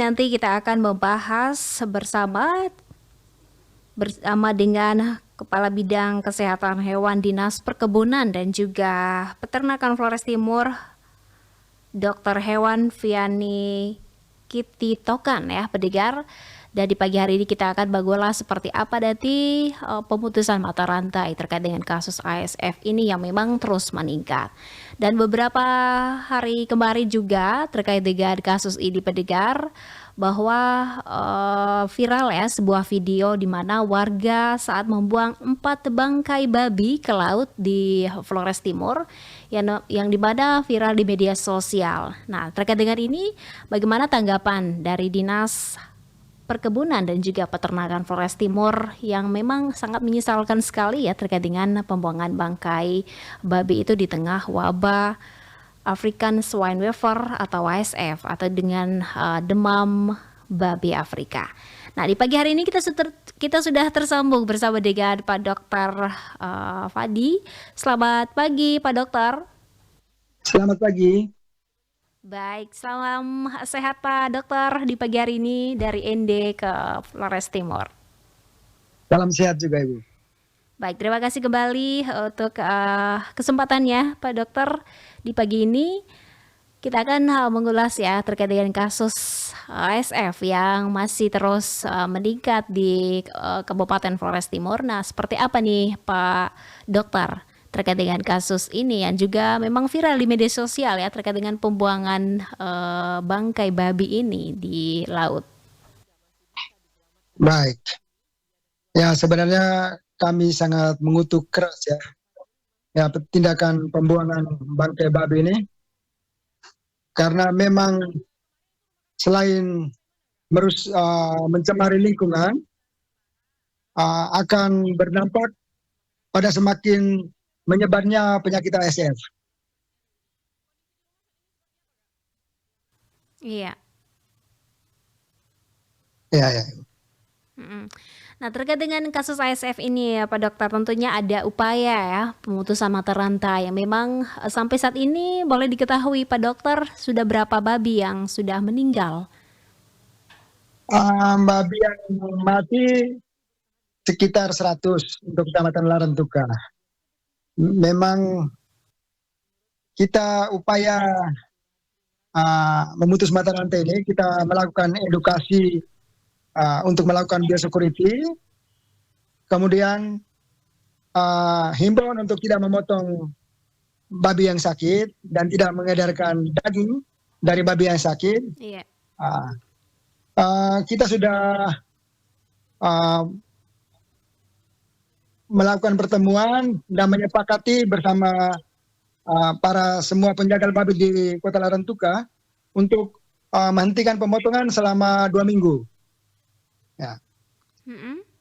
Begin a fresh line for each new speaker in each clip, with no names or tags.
nanti kita akan membahas bersama dengan Kepala Bidang Kesehatan Hewan Dinas Perkebunan dan juga Peternakan Flores Timur, Dr. Hewan Viani Kititokan ya, pendengar. Dan di pagi hari ini kita akan mengulas seperti apa nanti pemutusan mata rantai terkait dengan kasus ASF ini yang memang terus meningkat. Dan beberapa hari kemarin juga terkait dengan kasus ini, pendengar, bahwa viral ya sebuah video di mana warga saat membuang 4 bangkai babi ke laut di Flores Timur yang di mana viral di media sosial. Nah, terkait dengan ini bagaimana tanggapan dari Dinas Perkebunan dan juga Peternakan Flores Timur yang memang sangat menyesalkan sekali ya terkait dengan pembuangan bangkai babi itu di tengah wabah African Swine Fever atau ASF atau dengan demam babi Afrika. Nah, di pagi hari ini kita sudah tersambung bersama dengan Pak Dokter Fadi. Selamat pagi Pak Dokter.
Selamat pagi.
Baik, salam sehat Pak Dokter di pagi hari ini dari ND ke Flores Timur.
Salam sehat juga Ibu.
Baik, terima kasih kembali untuk kesempatannya Pak Dokter di pagi ini. Kita akan mengulas ya terkait dengan kasus ASF yang masih terus meningkat di Kabupaten Flores Timur. Nah, seperti apa nih Pak Dokter terkait dengan kasus ini yang juga memang viral di media sosial ya terkait dengan pembuangan bangkai babi ini di laut?
Baik. Ya, sebenarnya kami sangat mengutuk keras ya tindakan pembuangan bangkai babi ini, karena memang selain mencemari lingkungan, akan berdampak pada semakin menyebarnya penyakit ASF.
Iya.
Ya.
Nah, terkait dengan kasus ASF ini ya Pak Dokter, tentunya ada upaya ya pemutusan mata rantai yang memang sampai saat ini boleh diketahui Pak Dokter sudah berapa babi yang sudah meninggal?
Babi yang mati sekitar 100 untuk Kecamatan Larantuka. Memang kita upaya memutus mata rantai ini, kita melakukan edukasi untuk melakukan biosecurity, kemudian himbauan untuk tidak memotong babi yang sakit dan tidak mengedarkan daging dari babi yang sakit.
Iya.
Kita sudah melakukan pertemuan dan menyepakati bersama para semua penjagal babi di Kota Larantuka untuk menghentikan pemotongan selama 2 minggu. Ya.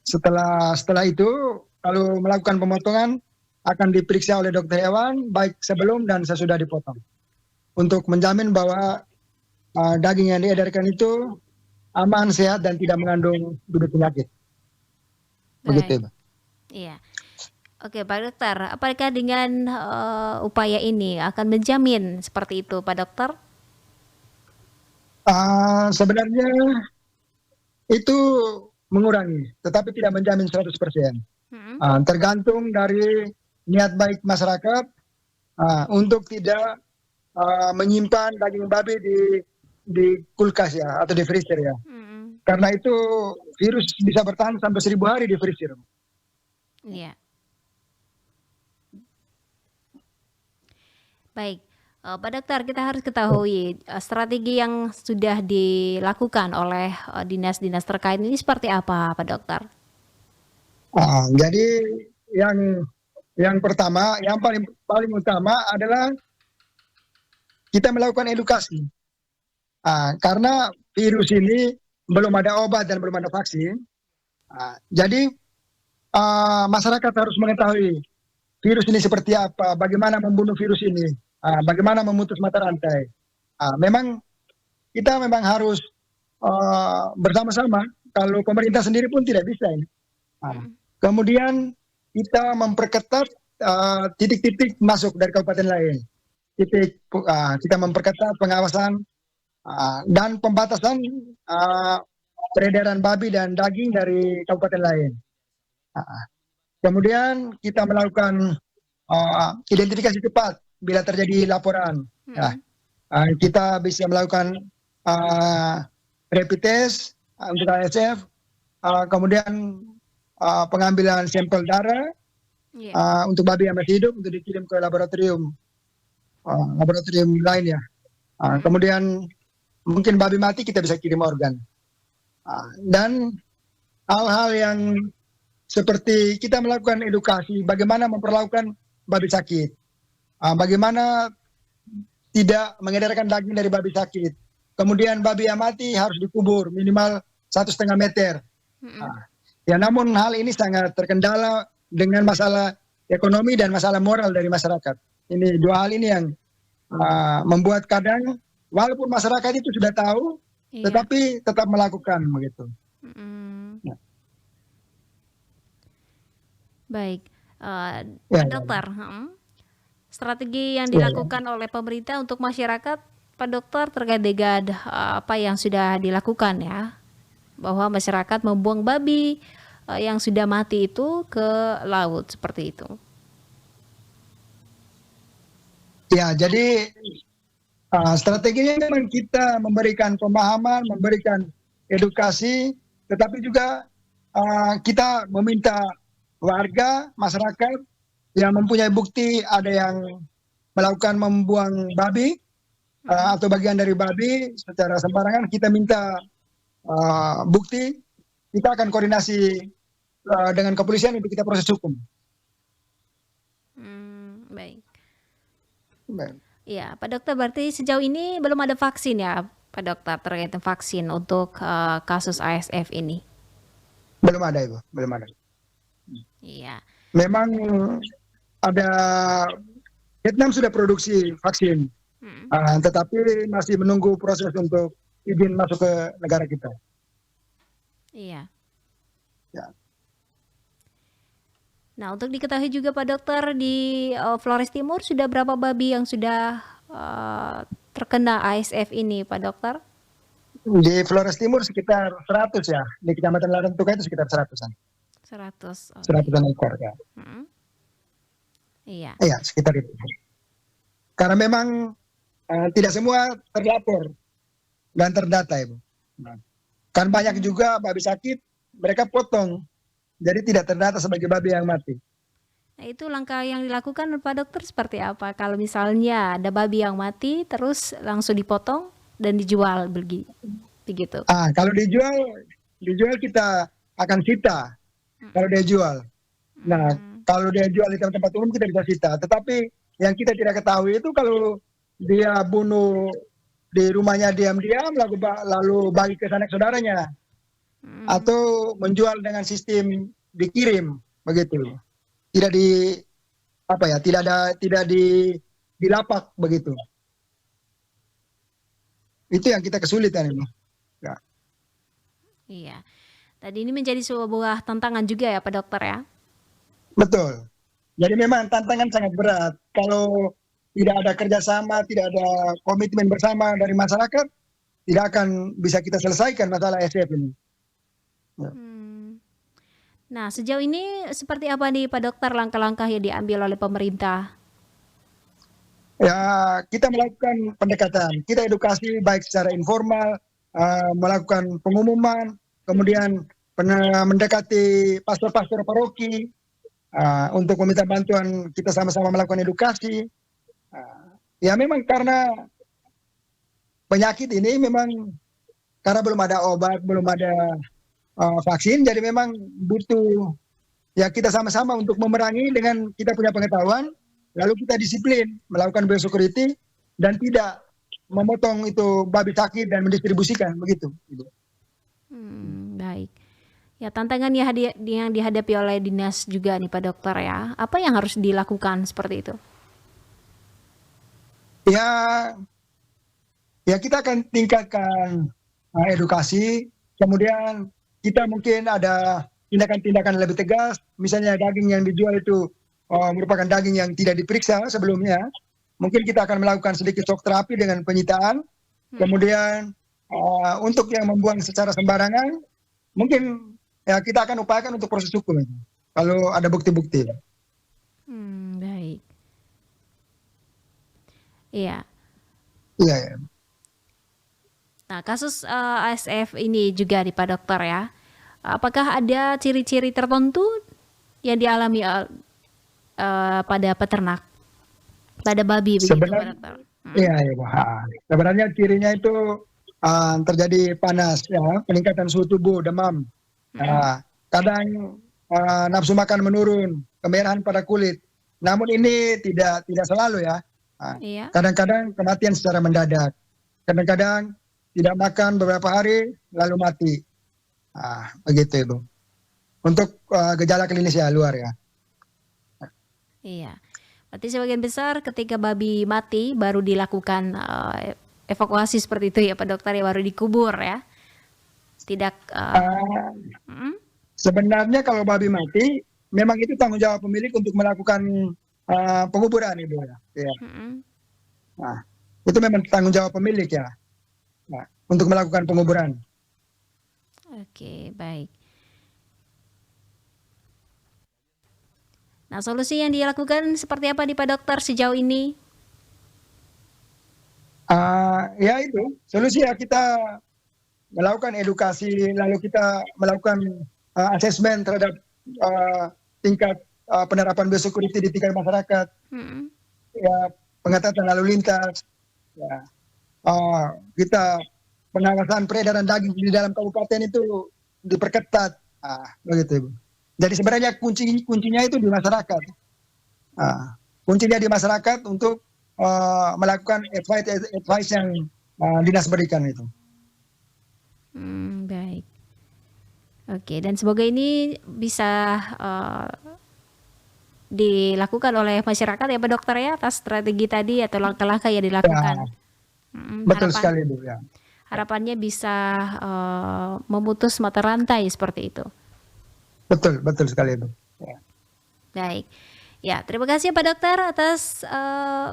Setelah itu, kalau melakukan pemotongan akan diperiksa oleh dokter hewan baik sebelum dan sesudah dipotong untuk menjamin bahwa daging yang diedarkan itu aman, sehat, dan tidak mengandung bibit penyakit. Begitu, Mbak.
Iya. Oke, Pak Dokter, apakah dengan upaya ini akan menjamin seperti itu, Pak Dokter?
Sebenarnya itu mengurangi, tetapi tidak menjamin 100%. Tergantung dari niat baik masyarakat untuk tidak menyimpan daging babi di kulkas ya atau di freezer ya. Karena itu virus bisa bertahan sampai 1000 hari di freezer.
Iya. Baik, Pak Dokter, kita harus ketahui strategi yang sudah dilakukan oleh dinas-dinas terkait ini seperti apa, Pak Dokter?
Jadi yang pertama, yang paling utama adalah kita melakukan edukasi. Karena virus ini belum ada obat dan belum ada vaksin. Jadi masyarakat harus mengetahui virus ini seperti apa, bagaimana membunuh virus ini, bagaimana memutus mata rantai. Memang kita harus bersama-sama. Kalau pemerintah sendiri pun tidak bisa ini. Kemudian kita memperketat titik-titik masuk dari kabupaten lain. Kita memperketat pengawasan dan pembatasan peredaran babi dan daging dari kabupaten lain. Kemudian kita melakukan identifikasi cepat bila terjadi laporan. Ya. Kita bisa melakukan rapid test untuk ASF, kemudian pengambilan sampel darah untuk babi yang masih hidup untuk dikirim ke laboratorium lainnya. Kemudian mungkin babi mati kita bisa kirim organ. Dan hal-hal yang seperti kita melakukan edukasi bagaimana memperlakukan babi sakit, bagaimana tidak mengedarkan daging dari babi sakit. Kemudian babi yang mati harus dikubur minimal 1,5 meter. Ya, namun hal ini sangat terkendala dengan masalah ekonomi dan masalah moral dari masyarakat. Ini dua hal ini yang membuat kadang walaupun masyarakat itu sudah tahu, tetapi tetap melakukan begitu. Ya.
Baik, Pak Dokter, strategi yang dilakukan oleh pemerintah untuk masyarakat, Pak Dokter, terkait dengan apa yang sudah dilakukan ya, bahwa masyarakat membuang babi yang sudah mati itu ke laut seperti itu.
Ya, jadi strateginya memang kita memberikan pemahaman, memberikan edukasi, tetapi juga kita meminta warga, masyarakat yang mempunyai bukti ada yang melakukan membuang babi atau bagian dari babi secara sembarangan, kita minta bukti, kita akan koordinasi dengan kepolisian untuk kita proses hukum.
Baik. Ya, Pak Dokter, berarti sejauh ini belum ada vaksin ya, Pak Dokter, terkait vaksin untuk kasus ASF ini?
Belum ada, Ibu, belum ada.
Iya.
Memang ada, Vietnam sudah produksi vaksin, tetapi masih menunggu proses untuk izin masuk ke negara kita.
Iya.
Ya.
Nah, untuk diketahui juga Pak Dokter, di Flores Timur sudah berapa babi yang sudah terkena ASF ini, Pak Dokter?
Di Flores Timur sekitar 100 ya, di Kecamatan Larantuka itu sekitar 100-an.
100.
100-an ekor ya.
Iya.
Iya, sekitar itu. Karena memang tidak semua terlapor dan terdata, Ibu. Kan banyak juga babi sakit, mereka potong. Jadi tidak terdata sebagai babi yang mati.
Nah, itu langkah yang dilakukan Pak Dokter seperti apa? Kalau misalnya ada babi yang mati, terus langsung dipotong dan dijual begitu?
Kalau dijual kita akan sita. Kalau dia jual. Nah, kalau dia jual di tempat umum kita bisa sita. Tetapi yang kita tidak ketahui itu kalau dia bunuh di rumahnya diam-diam lalu bagi ke sanak saudaranya. Atau menjual dengan sistem dikirim begitu. Tidak di lapak begitu. Itu yang kita kesulitan ini. Ya.
Iya. Tadi ini menjadi sebuah tantangan juga ya Pak Dokter ya?
Betul. Jadi memang tantangan sangat berat. Kalau tidak ada kerjasama, tidak ada komitmen bersama dari masyarakat, tidak akan bisa kita selesaikan masalah ASF ini. Ya.
Nah, sejauh ini seperti apa nih Pak Dokter langkah-langkah yang diambil oleh pemerintah?
Ya, kita melakukan pendekatan, kita edukasi baik secara informal, melakukan pengumuman, kemudian mendekati pastor-pastor paroki untuk meminta bantuan, kita sama-sama melakukan edukasi. Ya memang karena penyakit ini memang karena belum ada obat, belum ada vaksin, jadi memang butuh ya kita sama-sama untuk memerangi dengan kita punya pengetahuan, lalu kita disiplin melakukan biosecurity dan tidak memotong itu babi sakit dan mendistribusikan begitu.
Baik. Ya, tantangan yang dihadapi oleh dinas juga nih Pak Dokter ya. Apa yang harus dilakukan seperti itu?
Ya kita akan tingkatkan edukasi, kemudian kita mungkin ada tindakan-tindakan lebih tegas, misalnya daging yang dijual itu merupakan daging yang tidak diperiksa sebelumnya, mungkin kita akan melakukan sedikit shock terapi dengan penyitaan, Kemudian untuk yang membuang secara sembarangan, mungkin ya kita akan upayakan untuk proses hukum itu, kalau ada bukti-bukti.
Baik. Iya.
Iya, ya.
Nah, kasus ASF ini juga nih Pak Dokter ya. Apakah ada ciri-ciri tertentu yang dialami pada peternak, pada babi begitu Pak
Sebenarnya,
Dokter?
iya, ya, Bu. Sebenarnya cirinya itu terjadi panas, ya, peningkatan suhu tubuh, demam. Kadang nafsu makan menurun, kemerahan pada kulit. Namun ini tidak selalu ya.
Iya.
Kadang-kadang kematian secara mendadak. Kadang-kadang tidak makan beberapa hari lalu mati. Begitu Ibu. Untuk gejala klinis ya luar ya.
Iya. Berarti sebagian besar ketika babi mati baru dilakukan evakuasi seperti itu ya Pak Dokter, ya baru dikubur ya. Tidak
Sebenarnya kalau babi mati, memang itu tanggung jawab pemilik untuk melakukan penguburan Ibu ya. Ya. Nah, itu memang tanggung jawab pemilik ya. Nah, untuk melakukan penguburan.
Oke, baik. Nah, solusi yang dilakukan seperti apa nih Pak Dokter sejauh ini?
Ya itu, solusi ya kita melakukan edukasi, lalu kita melakukan asesmen terhadap tingkat penerapan biosecurity di tingkat masyarakat, ya, pengetatan lalu lintas, ya, kita pengawasan peredaran daging di dalam kabupaten itu diperketat, begitu Ibu. Jadi sebenarnya kuncinya itu di masyarakat, kuncinya di masyarakat untuk melakukan advice yang dinas berikan itu.
Baik. Oke, dan semoga ini bisa dilakukan oleh masyarakat ya Pak Dokter ya, atas strategi tadi atau langkah-langkah yang dilakukan.
Betul sekali Bu ya.
Harapannya bisa memutus mata rantai seperti itu.
Betul sekali Bu. Ya.
Baik. Ya, terima kasih Pak Dokter atas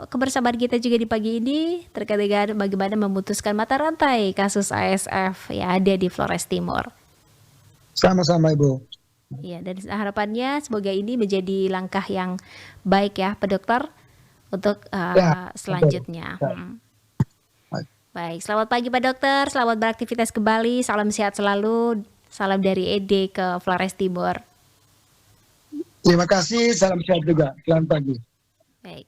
kebersamaan kita juga di pagi ini terkait dengan bagaimana memutuskan mata rantai kasus ASF yang ada di Flores Timur.
Sama-sama Ibu.
Ya, dan harapannya semoga ini menjadi langkah yang baik ya Pak Dokter untuk selanjutnya. Baik, selamat pagi Pak Dokter, selamat beraktivitas kembali, salam sehat selalu, salam dari ED ke Flores Timur.
Terima kasih, salam sehat juga. Selamat pagi.
Baik.